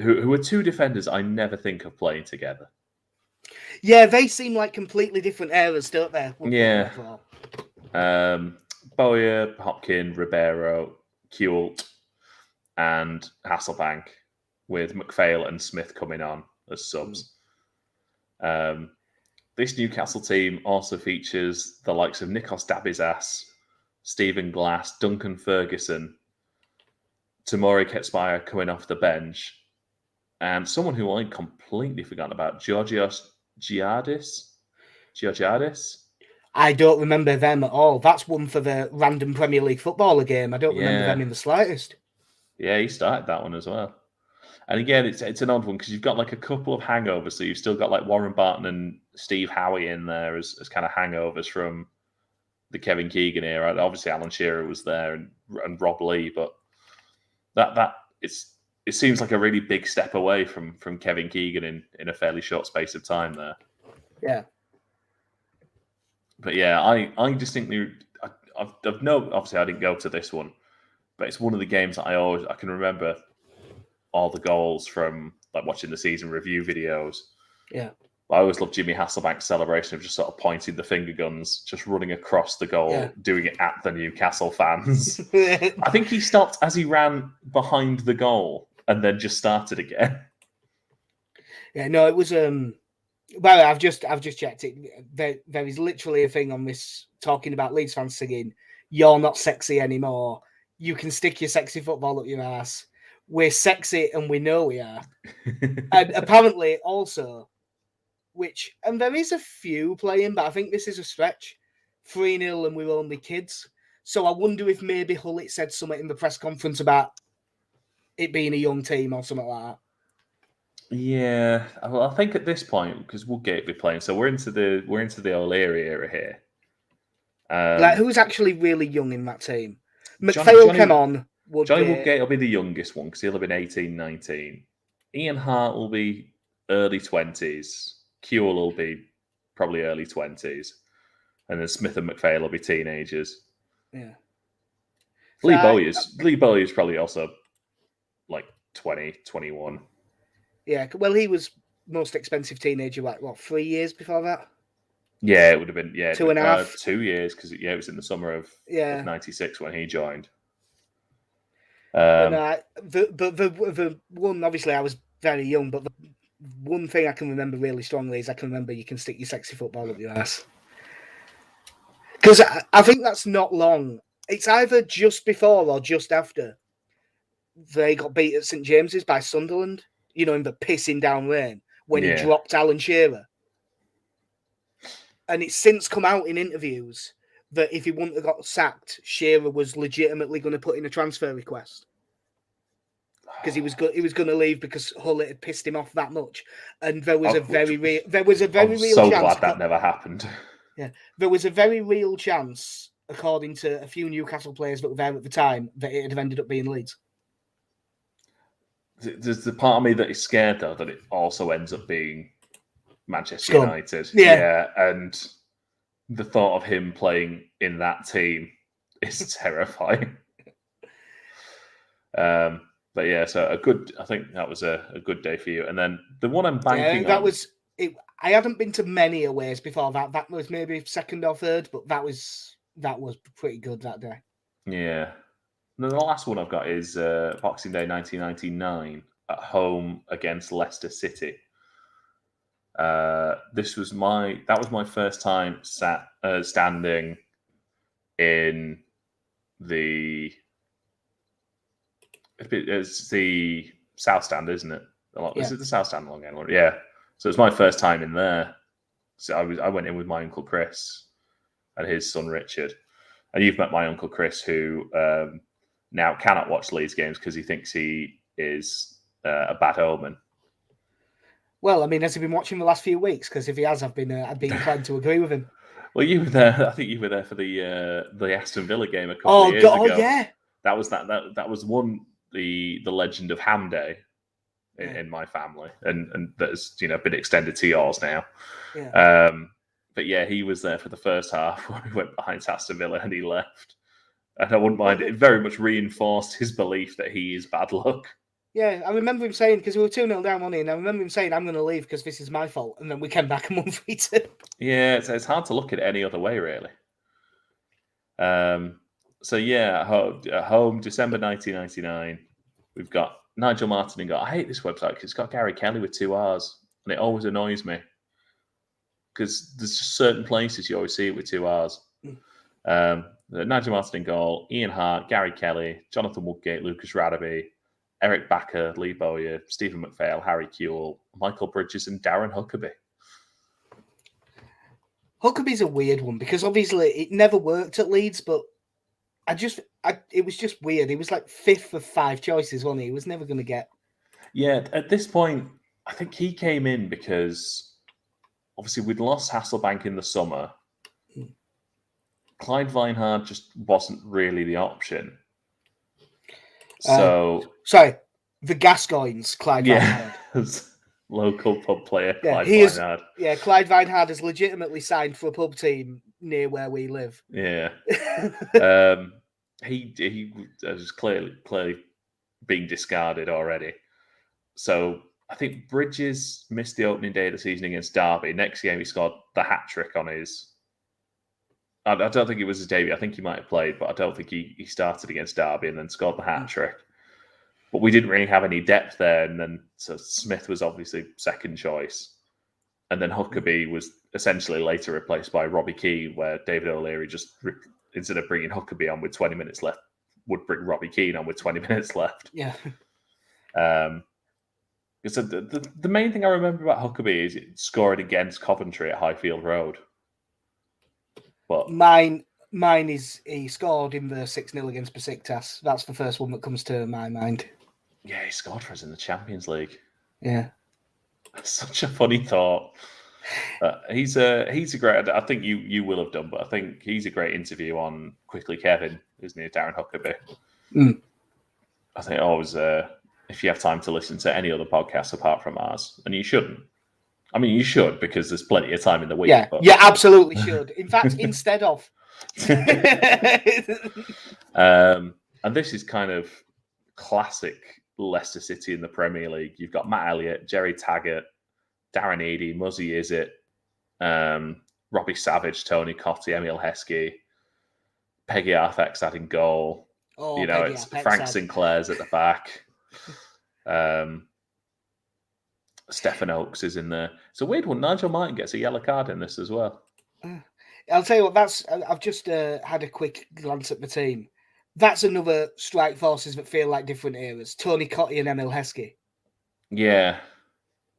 who were 2 defenders I never think of playing together. Yeah, they seem like completely different eras, don't they? Yeah. Bowyer, Hopkin, Ribeiro, Kewalt, and Hasselbank, with McPhail and Smith coming on as subs. This Newcastle team also features the likes of Nikos Dabizas, Stephen Glass, Duncan Ferguson, Tamori Ketspire coming off the bench, and someone who I completely forgot about, Georgios Giardis. I don't remember them at all. That's one for the random Premier League footballer game. I don't remember them in the slightest. Yeah, he started that one as well. And again, it's an odd one because you've got like a couple of hangovers. So you've still got like Warren Barton and Steve Howie in there as kind of hangovers from the Kevin Keegan era. Obviously, Alan Shearer was there and Rob Lee, but it seems like a really big step away from Kevin Keegan in a fairly short space of time there. Yeah. But yeah, I distinctly, I've no, obviously I didn't go to this one, but it's one of the games that I can remember all the goals from, like, watching the season review videos. Yeah. I always love Jimmy Hasselbank's celebration of just sort of pointing the finger guns, just running across the goal, doing it at the Newcastle fans. I think he stopped as he ran behind the goal and then just started again. Yeah, no, it was well, I've just checked it. There is literally a thing on this talking about Leeds fans singing, "You're not sexy anymore. You can stick your sexy football up your ass. We're sexy and we know we are." And apparently also, and there is a few playing, but I think this is a stretch. 3-0 and we're only kids. So I wonder if maybe Hullet said something in the press conference about it being a young team or something like that. Yeah, well, I think at this point, because Woodgate will be playing, so we're into the O'Leary era here. Like, who's actually really young in that team? McPhail came on. Johnny Woodgate will be the youngest one because he'll have been 18, 19. Ian Hart will be early 20s. Kewell will be probably early 20s. And then Smith and McPhail will be teenagers. Yeah. Lee Bowyer's probably also like 20, 21. Yeah, well, he was most expensive teenager, like, 3 years before that? Yeah, it would have been 2.5. 2 years because it was in the summer of 96 when he joined. The one, obviously, I was very young, but the one thing I can remember really strongly is I can remember you can stick your sexy football up your ass. Because I think that's not long. It's either just before or just after they got beat at St James's by Sunderland, in the pissing down rain, when he dropped Alan Shearer. And it's since come out in interviews that if he wouldn't have got sacked, Shearer was legitimately going to put in a transfer request. Because he was going to leave because Hullet had pissed him off that much, and there was a very real chance. So glad that never happened. Yeah, there was a very real chance, according to a few Newcastle players that were there at the time, that it had ended up being Leeds. There's the part of me that is scared though that it also ends up being Manchester United. Yeah, and the thought of him playing in that team is terrifying. But yeah, so I think that was a good day for you. And then the one I'm banking on... was it. I hadn't been to many aways before that. That was maybe second or third, but that was pretty good that day. Yeah. And then the last one I've got is Boxing Day 1999 at home against Leicester City. That was my first time standing in the... It's the South Stand, isn't it? Is it the South Stand along Enfield? Yeah. So it's my first time in there. So I went in with my Uncle Chris and his son Richard. And you've met my Uncle Chris, who now cannot watch Leeds games because he thinks he is a bad omen. Well, I mean, has he been watching the last few weeks? Because if he has, I've been inclined to agree with him. Well, you were there. I think you were there for the Aston Villa game a couple of years ago. Oh yeah, that was one. The legend of Ham Day in my family, and that's been extended to yours now. Yeah. But yeah, he was there for the first half where he went behind Aston Villa and he left. And I wouldn't mind. It very much reinforced his belief that he is bad luck. Yeah, I remember him saying, because we were 2-0 down, wasn't he? And I remember him saying, I'm going to leave because this is my fault. And then we came back and won 3-2. Yeah, it's hard to look at it any other way, really. So yeah, at home, December 1999, we've got Nigel Martin and goal. I hate this website because it's got Gary Kelly with 2 R's, and it always annoys me because there's just certain places you always see it with 2 R's. Nigel Martin in goal, Ian Hart, Gary Kelly, Jonathan Woodgate, Lucas Radaby, Eric Backer, Lee Bowyer, Stephen McPhail, Harry Kewell, Michael Bridges, and Darren Huckabee. Huckabee's a weird one because obviously it never worked at Leeds, but it was just weird. He was like 5th of 5 choices, wasn't he? He was never going to get. Yeah, at this point, I think he came in because obviously we'd lost Hasselbank in the summer. Clyde Vinehard just wasn't really the option. So sorry, the Gascoignes, Clyde Vinehard. Local pub player, Yeah, Clyde Vinehard. Clyde Vinehard has legitimately signed for a pub team near where we live. Yeah. He was clearly being discarded already. So I think Bridges missed the opening day of the season against Derby. Next game, he scored the hat trick on his. I don't think it was his debut. I think he might have played, but I don't think he started against Derby and then scored the hat trick. But we didn't really have any depth there, and then so Smith was obviously second choice, and then Huckabee was essentially later replaced by Robbie Keane, where David O'Leary just instead of bringing Huckabee on with 20 minutes left, would bring Robbie Keane on with 20 minutes left. Yeah. So the main thing I remember about Huckabee is scoring against Coventry at Highfield Road. But mine is he scored in the 6-0 against Besiktas. That's the first one that comes to my mind. Yeah, he scored for us in the Champions League. Yeah, that's such a funny thought. He's a great. I think you will have done, but I think he's a great interview on Quickly Kevin, isn't he, Darren Huckabee? I think always, if you have time to listen to any other podcasts apart from ours, and you shouldn't. I mean, you should because there's plenty of time in the week. Yeah, but... you absolutely should. In fact, instead of. And this is kind of classic Leicester City in the Premier League. You've got Matt Elliott, Jerry Taggart, Darren Eady, Muzzy Izzet, Robbie Savage, Tony Cottee, Emil Heskey, Peggy Arthexad in goal. It's Frank Sinclair's at the back. Stephen Oakes is in there. It's a weird one. Nigel Martin gets a yellow card in this as well. I'll tell you what, I've just had a quick glance at the team. That's another strike forces that feel like different eras. Tony Cottee and Emil Heskey. Yeah.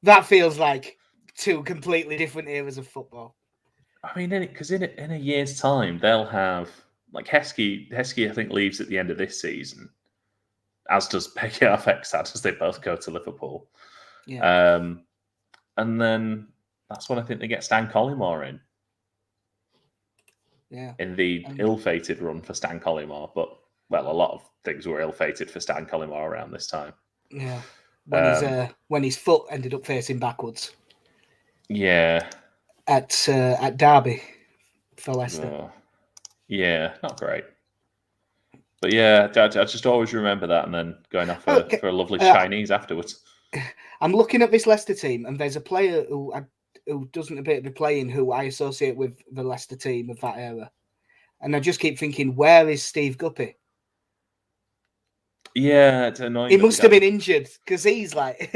That feels like 2 completely different eras of football. I mean, because in a year's time, they'll have, like Heskey, I think, leaves at the end of this season, as does Peggy Arthexad, as they both go to Liverpool. Yeah. And then that's when I think they get Stan Collymore in. Yeah. In the ill-fated run for Stan Collymore, but a lot of things were ill-fated for Stan Collymore around this time. Yeah. When his foot ended up facing backwards. Yeah. At Derby for Leicester. Yeah, not great. But yeah, I just always remember that, and then going off for a lovely Chinese afterwards. I'm looking at this Leicester team, and there's a player who doesn't appear to be playing, who I associate with the Leicester team of that era. And I just keep thinking, where is Steve Guppy? Yeah, it's annoying. He must have been injured because he's like...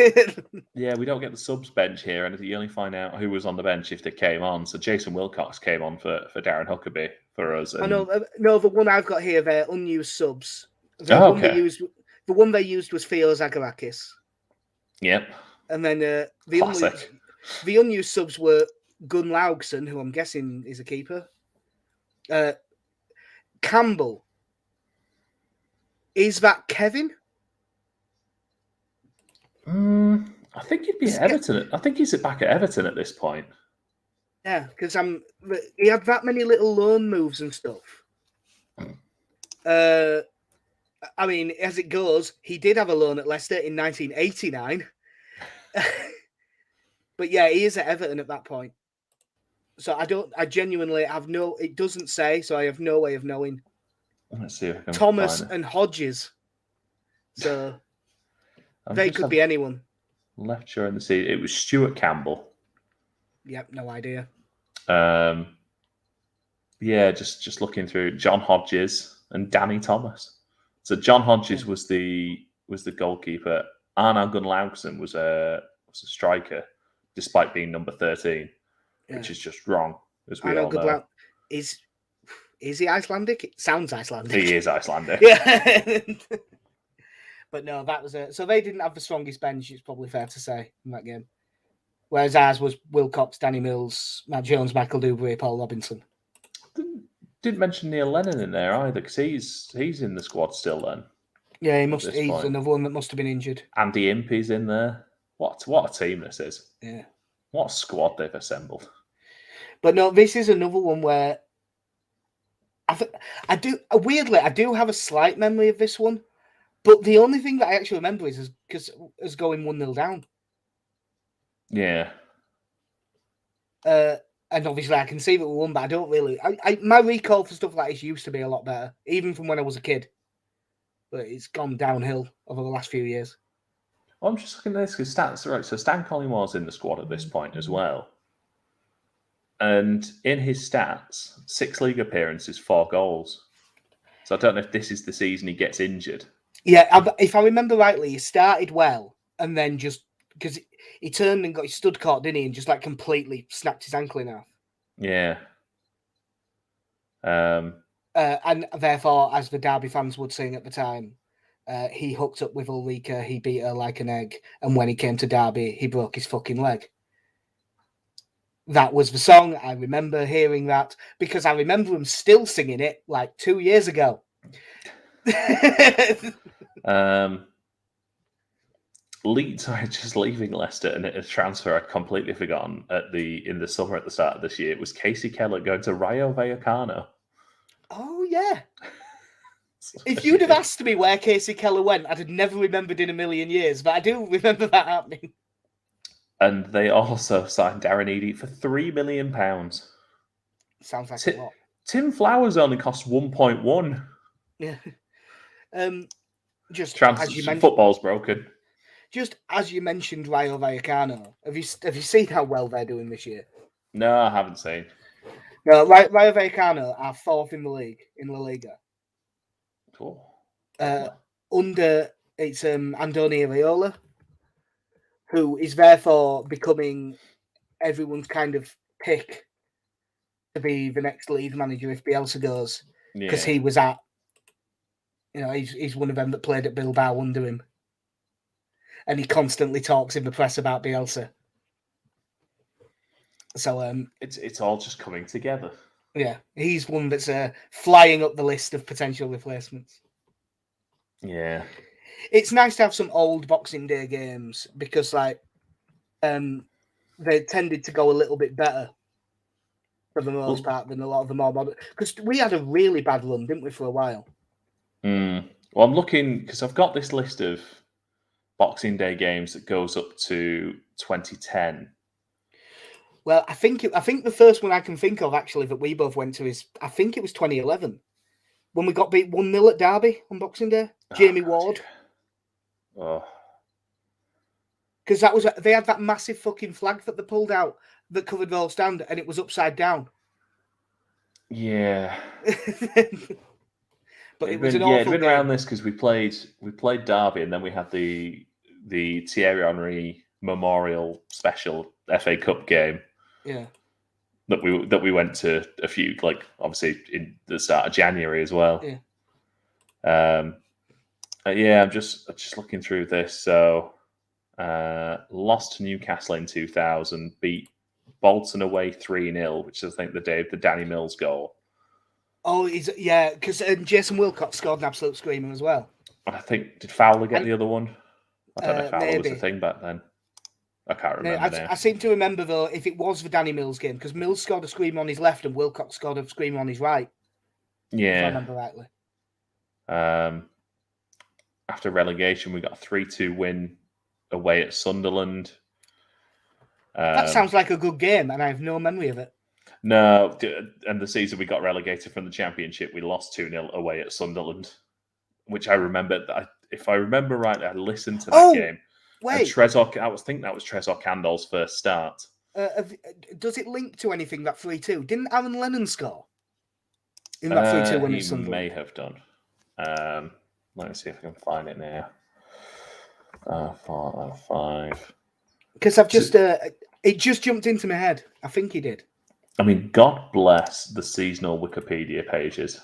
Yeah, we don't get the subs bench here, and you only find out who was on the bench if they came on. So Jason Wilcox came on for Darren Huckabee for us. And... No, the one I've got here, they're unused subs. The one they used was Theo Zagorakis. Yep. And then the unused subs were Gunn Laugson, who I'm guessing is a keeper. Campbell. Is that Kevin? I think he'd be at Everton. I think he's back at Everton at this point. Yeah, because he had that many little loan moves and stuff. I mean, as it goes, he did have a loan at Leicester in 1989. But yeah, he is at Everton at that point. So I genuinely have it doesn't say, so I have no way of knowing. Let's see if I can Thomas and Hodges. So They could be anyone. Left during the season. It was Stuart Campbell. Yep, no idea. Yeah, just looking through John Hodges and Danny Thomas. So John Hodges was the goalkeeper. Arnar Gunnlaugsson was a striker, despite being number 13, which is just wrong, as we all know. Is he Icelandic? It sounds Icelandic. He is Icelandic. Yeah. But no, that was it. So they didn't have the strongest bench, it's probably fair to say, in that game. Whereas ours was Wilcox, Danny Mills, Matt Jones, Michael Dubry, Paul Robinson. Didn't mention Neil Lennon in there either, because he's in the squad still then. Yeah, he must. He's another one that must have been injured. Andy Impey's in there. What a team this is. Yeah. What a squad they've assembled. But no, this is another one where I do have a slight memory of this one, but the only thing that I actually remember is because us going 1-0 down. Yeah. And obviously I can see that we won, but I don't really. My recall for stuff like this used to be a lot better, even from when I was a kid. But it's gone downhill over the last few years. Well, I'm just looking at this because stats, right? So Stan Collingwood's in the squad at this point as well. And in his stats, 6 league appearances, 4 goals. So I don't know if this is the season he gets injured. Yeah, if I remember rightly, he started well and then just because he turned and got his stud caught, didn't he? And just like completely snapped his ankle in half. Yeah. And therefore, as the Derby fans would sing at the time, he hooked up with Ulrika, he beat her like an egg, and when he came to Derby, he broke his fucking leg. That was the song. I remember hearing that because I remember him still singing it like 2 years ago. Leeds are just leaving Leicester, and a transfer I'd completely forgotten in the summer at the start of this year. It was Casey Keller going to Rayo Vallecano. Oh yeah. If you'd have asked me where Casey Keller went, I'd have never remembered in a million years, but I do remember that happening. And they also signed Darren Eadie for £3 million. Sounds like a lot. Tim Flowers only cost 1.1. Yeah. Just as you mentioned, football's broken. Just as you mentioned, Rayo Vallecano. Have you seen how well they're doing this year? No, I haven't seen. No, Rayo Vallecano are 4th in the league in La Liga. Cool. Under it's Andoni Iraola, who is therefore becoming everyone's kind of pick to be the next Leeds manager if Bielsa goes, because he was at, he's one of them that played at Bilbao under him, and he constantly talks in the press about Bielsa. So it's all just coming together. Yeah, he's one that's flying up the list of potential replacements. Yeah. It's nice to have some old Boxing Day games because, they tended to go a little bit better for the most part than a lot of the more modern. Because we had a really bad run, didn't we, for a while? Well, I'm looking because I've got this list of Boxing Day games that goes up to 2010. Well, I think the first one I can think of actually that we both went to is I think it was 2011 when we got beat 1-0 at Derby on Boxing Day. Jamie Ward. Oh. Because they had that massive fucking flag that they pulled out that covered the whole stand, and it was upside down. Yeah. But it was an awful it'd been game. around this because we played Derby, and then we had the Thierry Henry Memorial Special FA Cup game. Yeah. That we went to a few, obviously in the start of January as well. Yeah. I'm just looking through this. So, lost to Newcastle in 2000, beat Bolton away 3-0, which is I think the day of the Danny Mills goal. Oh, because Jason Wilcox scored an absolute screamer as well. I think did Fowler get the other one? I don't know if Fowler was the thing back then. I can't remember now. I seem to remember, though, if it was the Danny Mills game, because Mills scored a screamer on his left and Wilcox scored a screamer on his right. Yeah. If I remember rightly. After relegation, we got a 3-2 win away at Sunderland. That sounds like a good game, and I have no memory of it. No, and the season we got relegated from the Championship, we lost 2-0 away at Sunderland, which I remember. if I remember rightly, I listened to that game. And Wait, Trezor, I think that was Trezor Candle's first start. does it link to anything, that 3-2? Didn't Aaron Lennon score in that 3-2 win at He Sunderland? may have done. Let me see if I can find it now. 5. Because I've just it just jumped into my head. I think he did. I mean, God bless the seasonal Wikipedia pages.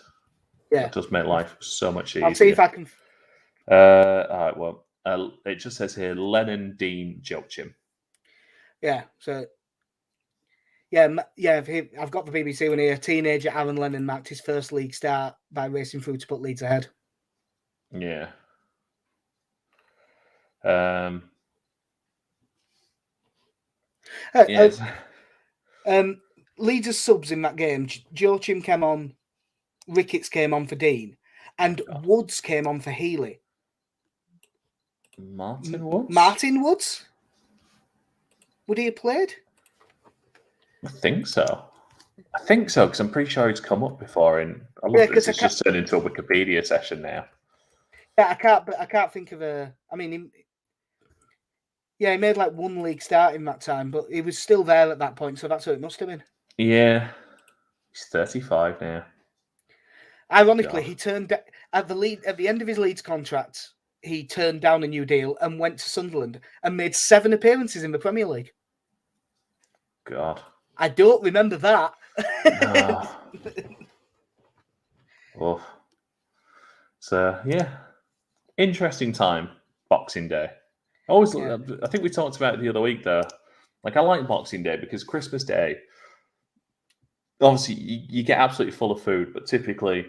Yeah, It does make life so much easier. I'll see if I can. All right. Well, it just says here Lennon Dean Joachim. Yeah. So. Yeah. I've got the BBC one here. Teenager Aaron Lennon marked his first league start by racing through to put Leeds ahead. Yeah. Yes. Leeds' subs in that game. Joachim came on, Ricketts came on for Dean, and Woods came on for Healy. Martin Woods? Martin Woods? Would he have played? I think so, because I'm pretty sure he's come up before. And I love this. It's just turned into a Wikipedia session now. Yeah, I can't think of a. I mean, he made like one league start in that time, but he was still there at that point, so that's what it must have been. Yeah, he's 35 now. Ironically, he turned at the end of his Leeds contract. He turned down a new deal and went to Sunderland and made 7 appearances in the Premier League. God, I don't remember that. Oh. So interesting time, Boxing Day. I think we talked about it the other week though. Like, I like Boxing Day because Christmas Day, obviously you get absolutely full of food, but typically,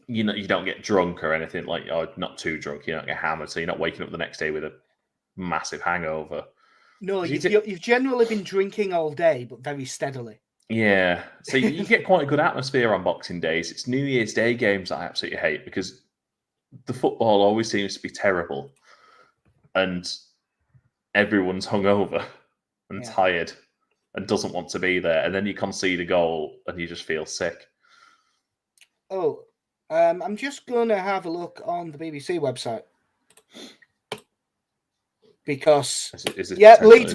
you don't get drunk or anything, like, or not too drunk. You don't get hammered, so you're not waking up the next day with a massive hangover. No, you've generally been drinking all day, but very steadily. Yeah, so you get quite a good atmosphere on Boxing Days. It's New Year's Day games that I absolutely hate because the football always seems to be terrible and everyone's hungover and tired and doesn't want to be there. And then you concede a goal and you just feel sick. Oh, I'm just going to have a look on the BBC website. Because Leeds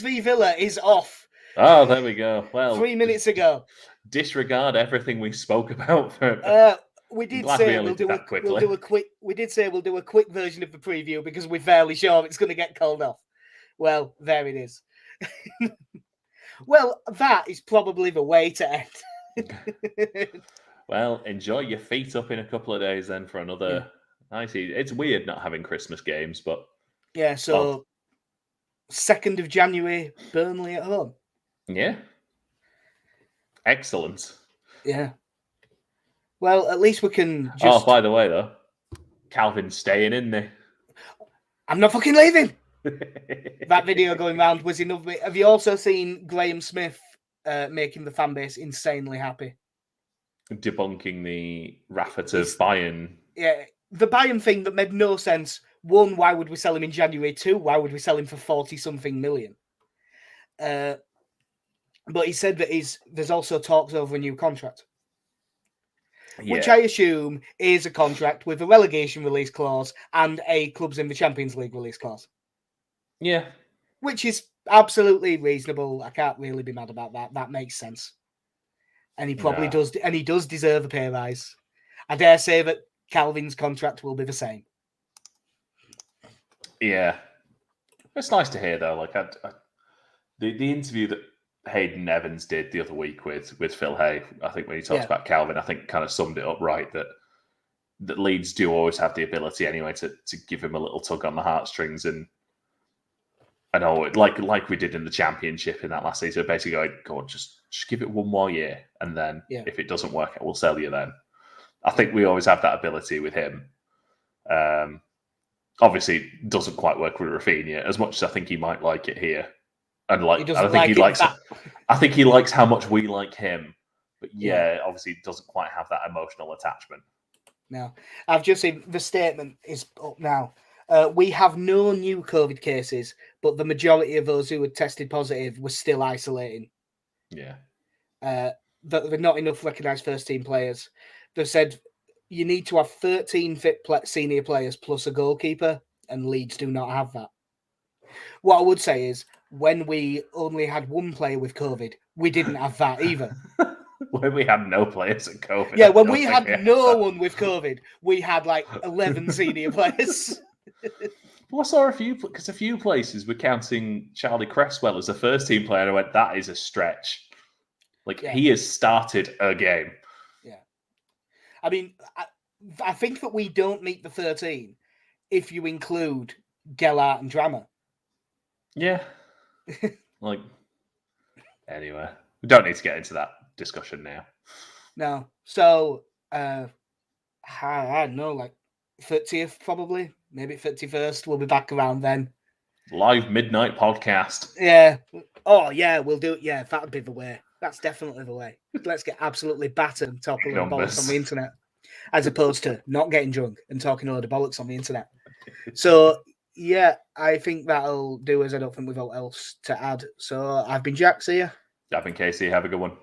v Villa is off. Oh, there we go. Well, 3 minutes ago. Disregard everything we spoke about. We did say we'll do a quick version of the preview because we're fairly sure it's going to get called off. Well, there it is. Well, that is probably the way to end. Well, enjoy your feet up in a couple of days then for another. I see. It's weird not having Christmas games, but. Yeah, so 2nd of January, Burnley at home. Yeah. Excellent. Yeah. Well, at least we can just... Oh, by the way, though, Calvin's staying, isn't he? I'm not fucking leaving! That video going round was enough. Have you also seen Graham Smith making the fan base insanely happy? Debunking the Raffet of Bayern. Yeah, the Bayern thing that made no sense. 1, why would we sell him in January? 2, why would we sell him for 40-something million? But he said that there's also talks over a new contract. Yeah. Which I assume is a contract with a relegation release clause and a clubs in the Champions League release clause. Yeah. Which is absolutely reasonable. I can't really be mad about that. That makes sense. And he probably does, and he does deserve a pay rise. I dare say that Calvin's contract will be the same. Yeah. It's nice to hear, though. Like, the interview that Hayden Evans did the other week with Phil Hay, I think when he talks about Calvin, I think kind of summed it up right, that Leeds do always have the ability anyway to give him a little tug on the heartstrings and like we did in the Championship in that last season, basically go on, just give it one more year, and then if it doesn't work, we'll sell you then. I think we always have that ability with him. Obviously, it doesn't quite work with Rafinha as much as I think he might like it here. And I think he likes how much we like him. But obviously doesn't quite have that emotional attachment. No. I've just seen the statement is up now. We have no new COVID cases, but the majority of those who had tested positive were still isolating. Yeah. That there were not enough recognised first team players. They said, you need to have 13 fit senior players plus a goalkeeper, and Leeds do not have that. What I would say is, when we only had one player with COVID, we didn't have that either. When we had no players at COVID. Yeah, when we had no one with COVID, we had like 11 senior players. Well, I saw a few places were counting Charlie Cresswell as a first team player, and I went, that is a stretch. He has started a game. Yeah. I mean, I think that we don't meet the 13 if you include Gellart and Drama. Yeah. Anyway, we don't need to get into that discussion now. No. So, I don't know, 30th probably, maybe 31st. We'll be back around then. Live midnight podcast. Yeah. Oh, yeah, we'll do it. Yeah, that would be the way. That's definitely the way. Let's get absolutely battered and talk a lot of bollocks on the internet, as opposed to not getting drunk and talking a lot of bollocks on the internet. So, yeah, I think that'll do us. I don't think we've got else to add. So, I've been Jack. See ya. I've been Casey. Have a good one.